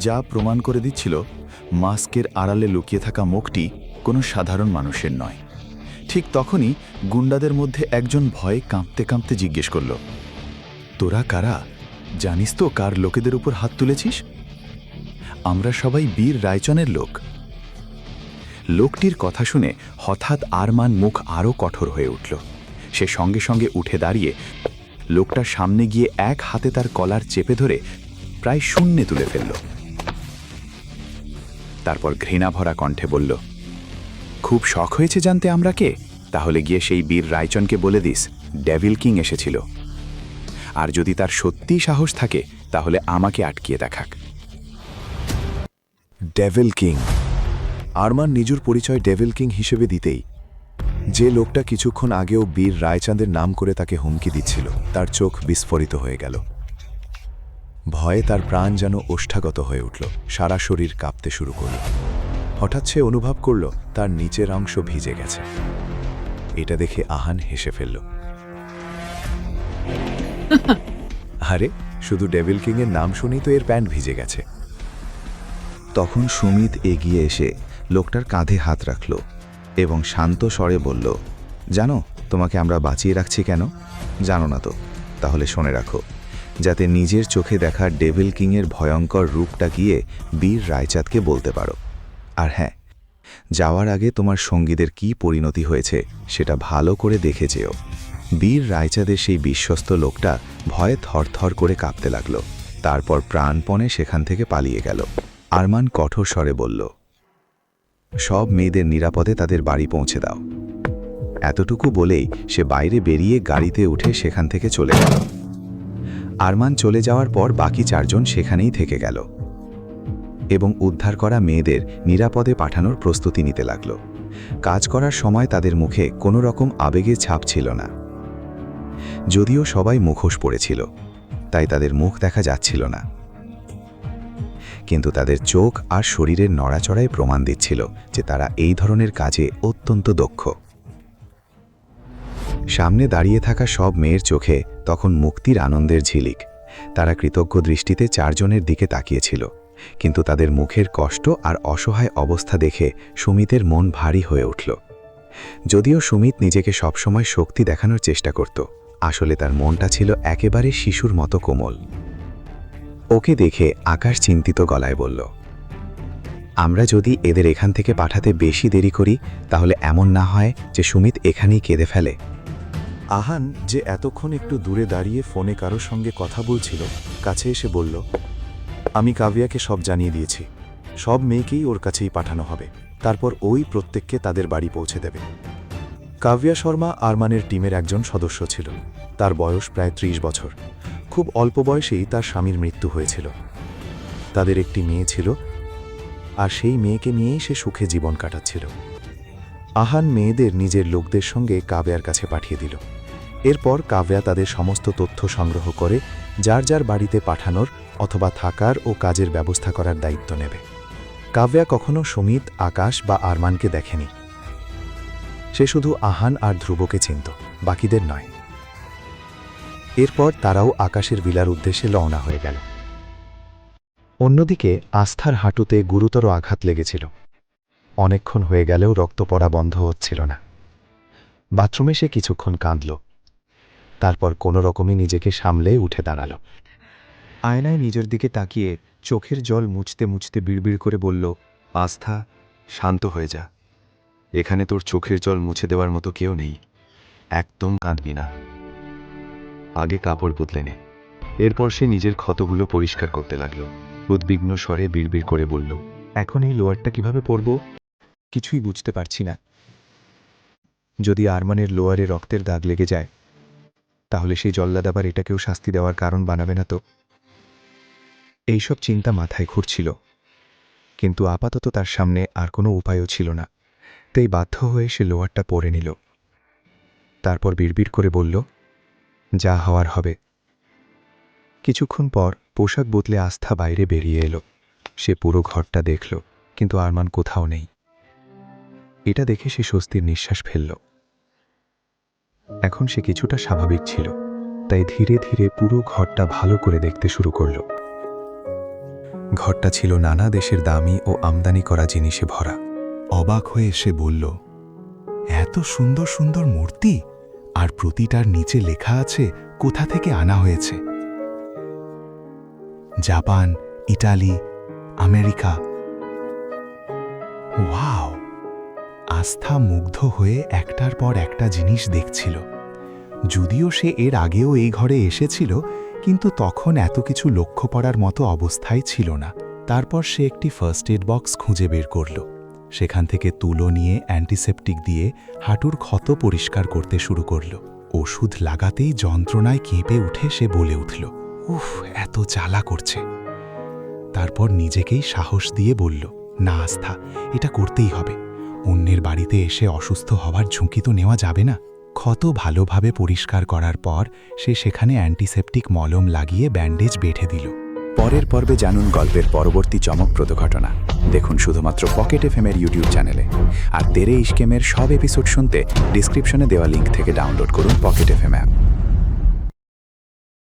যা প্রমাণ করে দিচ্ছিল মাস্কের আড়ালে লুকিয়ে থাকা মুখটি কোনো সাধারণ মানুষের নয়। ঠিক তখনই গুন্ডাদের মধ্যে একজন ভয়ে কাঁপতে কাঁপতে জিজ্ঞেস করল, তোরা কারা? জানিস তো কার লোকেদের উপর হাত তুলেছিস? আমরা সবাই বীর রায়চনের লোক। লোকটির কথা শুনে হঠাৎ আরমান মুখ আরও কঠোর হয়ে উঠল। সে সঙ্গে সঙ্গে উঠে দাঁড়িয়ে লোকটার সামনে গিয়ে এক হাতে তার কলার চেপে ধরে প্রায় শূন্যে তুলে ফেলল। তারপর ঘৃণাভরা কণ্ঠে বলল, খুব শখ হয়েছে জানতে আমরা কে? তাহলে গিয়ে সেই বীর রায়চনকে বলে দিস ডেভিল কিং এসেছিল। আর যদি তার সত্যিই সাহস থাকে তাহলে আমাকে আটকিয়ে দেখাক। Devil king. আরমান নিজের পরিচয় ডেভিল কিং হিসেবে দিতেই যে লোকটা কিছুক্ষণ আগেও বীর রায়চাঁদের নাম করে তাকে হুমকি দিচ্ছিল তার চোখ বিস্ফোরিত হয়ে গেল। ভয়ে তার প্রাণ যেন ওষ্ঠাগত হয়ে উঠল, সারা শরীর কাঁপতে শুরু করল। হঠাৎ সে অনুভব করল তার নিচের অংশ ভিজে গেছে। এটা দেখে আহান হেসে ফেলল। আরে, শুধু ডেভিল কিংয়ের নাম শুনেই তো এর প্যান্ট ভিজে গেছে। তখন সুমিত এগিয়ে এসে লোকটার কাঁধে হাত রাখল এবং শান্ত স্বরে বলল, জানো তোমাকে আমরা বাঁচিয়ে রাখছি কেন? জানো না তো? তাহলে শুনে রাখো, যাতে নিজের চোখে দেখা ডেভিল কিংয়ের ভয়ঙ্কর রূপটা গিয়ে বীর রায়চাঁদকে বলতে পারো। আর হ্যাঁ, যাওয়ার আগে তোমার সঙ্গীদের কি পরিণতি হয়েছে সেটা ভালো করে দেখে যেও। বীর রায়চাঁদের সেই বিশ্বস্ত লোকটা ভয়ে থরথর করে কাঁপতে লাগল। তারপর প্রাণপণে সেখান থেকে পালিয়ে গেল। আরমান কঠোর স্বরে বলল, সব মেয়েদের নিরাপদে তাদের বাড়ি পৌঁছে দাও। এতটুকু বলেই সে বাইরে বেরিয়ে গাড়িতে উঠে সেখান থেকে চলে গেল। আরমান চলে যাওয়ার পর বাকি চারজন সেখানেই থেকে গেল এবং উদ্ধার করা মেয়েদের নিরাপদে পাঠানোর প্রস্তুতি নিতে লাগল। কাজ করার সময় তাদের মুখে কোনো রকম আবেগের ছাপ ছিল না। যদিও সবাই মুখোশ পড়েছিল, তাই তাদের মুখ দেখা যাচ্ছিল না, কিন্তু তাদের চোখ আর শরীরের নড়াচড়ায় প্রমাণ দিচ্ছিল যে তারা এই ধরনের কাজে অত্যন্ত দক্ষ। সামনে দাঁড়িয়ে থাকা সব মেয়ের চোখে তখন মুক্তির আনন্দের ঝিলিক। তারা কৃতজ্ঞ দৃষ্টিতে চারজনের দিকে তাকিয়েছিল, কিন্তু তাদের মুখের কষ্ট আর অসহায় অবস্থা দেখে সুমিতের মন ভারী হয়ে উঠল। যদিও সুমিত নিজেকে সবসময় শক্তি দেখানোর চেষ্টা করত, আসলে তার মনটা ছিল একেবারে শিশুর মতো কোমল। ওকে দেখে আকাশ চিন্তিত গলায় বলল, আমরা যদি এদের এখান থেকে পাঠাতে বেশি দেরি করি তাহলে এমন না হয় যে সুমিত এখানেই কেঁদে ফেলে। আহান, যে এতক্ষণ একটু দূরে দাঁড়িয়ে ফোনে কারোর সঙ্গে কথা বলছিল, কাছে এসে বলল, আমি কাভিয়াকে সব জানিয়ে দিয়েছি। সব মেয়েকেই ওর কাছেই পাঠানো হবে, তারপর ওই প্রত্যেককে তাদের বাড়ি পৌঁছে দেবে। কাভিয়া শর্মা আরমানের টিমের একজন সদস্য ছিল। তার বয়স প্রায় 30 বছর। খুব অল্প বয়সেই তার স্বামীর মৃত্যু হয়েছিল। তাদের একটি মেয়ে ছিল, আর সেই মেয়েকে নিয়েই সে সুখে জীবন কাটাচ্ছিল। আহান মেয়েদের নিজের লোকদের সঙ্গে কাভিয়ার কাছে পাঠিয়ে দিল। এরপর কাভিয়া তাদের সমস্ত তথ্য সংগ্রহ করে যার যার বাড়িতে পাঠানোর অথবা থাকার ও কাজের ব্যবস্থা করার দায়িত্ব নেবে। কাভিয়া কখনো সুমিত, আকাশ বা আরমানকে দেখেনি। সে শুধু আহান আর ধ্রুবকে চিনত, বাকিদের নয়। এরপর তারাও আকাশের ভিলার উদ্দেশ্যে রওনা হয়ে গেল। অন্যদিকে আস্থার হাঁটুতে গুরুতর আঘাত লেগেছিল। অনেকক্ষণ হয়ে গেলেও রক্ত পড়া বন্ধ হচ্ছিল না। বাথরুমে সে কিছুক্ষণ কাঁদল, তারপর কোনো রকমে নিজেকে সামলে উঠে দাঁড়াল। আয়নায় নিজের দিকে তাকিয়ে চোখের জল মুছতে মুছতে বিড়বিড় করে বলল, আস্থা, শান্ত হয়ে যা। এখানে তোর চোখের জল মুছে দেওয়ার মতো কেউ নেই। একদম কাঁদবি না। আগে কাপড় বদলে নে। এরপর সে নিজের ক্ষতগুলো পরিষ্কার করতে লাগলো। উদ্বিগ্ন স্বরে বিড়বিড় করে বলল, এখন এই লোয়ারটা কিভাবে পরব? কিছুই বুঝতে পারছি না। যদি আরমানের লোয়ারে রক্তের দাগ লেগে যায় তাহলে সেই জল্লাদ আবার এটাকেও শাস্তি দেওয়ার কারণ বানাবে না তো? এইসব চিন্তা মাথায় ঘুরছিল, কিন্তু আপাতত তার সামনে আর কোনো উপায়ও ছিল না। তাই বাধ্য হয়ে সে লোয়ারটা পরে নিল। তারপর বিড়বিড় করে বলল, যা হওয়ার হবে। কিছুক্ষণ পর পোশাক বদলে আস্থা বাইরে বেরিয়ে এলো। সে পুরো ঘরটা দেখল, কিন্তু আরমান কোথাও নেই। এটা দেখে সে স্বস্তির নিঃশ্বাস ফেলল। এখন সে কিছুটা স্বাভাবিক ছিল, তাই ধীরে ধীরে পুরো ঘরটা ভালো করে দেখতে শুরু করল। ঘরটা ছিল নানা দেশের দামি ও আমদানি করা জিনিসে ভরা। অবাক হয়ে সে বলল, এত সুন্দর সুন্দর মূর্তি, আর প্রতিটার নিচে লেখা আছে কোথা থেকে আনা হয়েছে। Japan, Italy, America. ওয়াও! আস্থা মুগ্ধ হয়ে একটার পর একটা জিনিস দেখছিল। যদিও সে এর আগেও এই ঘরে এসেছিল, কিন্তু তখন এত কিছু লক্ষ্য করার মতো অবস্থায় ছিল না। তারপর সে একটি ফার্স্ট এড বক্স খুঁজে বের করল। সেখান থেকে তুলো নিয়ে অ্যান্টিসেপটিক দিয়ে হাঁটুর ক্ষত পরিষ্কার করতে শুরু করল। ওষুধ লাগাতেই যন্ত্রণায় কেঁপে উঠে সে বলে উঠল, উফ, এত জ্বালা করছে। তারপর নিজেকেই সাহস দিয়ে বলল, না আস্থা, এটা করতেই হবে। অন্যের বাড়িতে এসে অসুস্থ হওয়ার ঝুঁকি তো নেওয়া যাবে না। ক্ষত ভালোভাবে পরিষ্কার করার পর সে সেখানে অ্যান্টিসেপটিক মলম লাগিয়ে ব্যান্ডেজ বেঁধে দিল। পরের পর্বে জানুন গল্পের পরবর্তী চমকপ্রদ ঘটনা। দেখুন শুধুমাত্র পকেট এফএম-এর ইউটিউব চ্যানেলে। আর তেরে ইশকেমের সব এপিসোড শুনতে ডিসক্রিপশনে দেওয়া লিঙ্ক থেকে ডাউনলোড করুন পকেট এফএম অ্যাপ।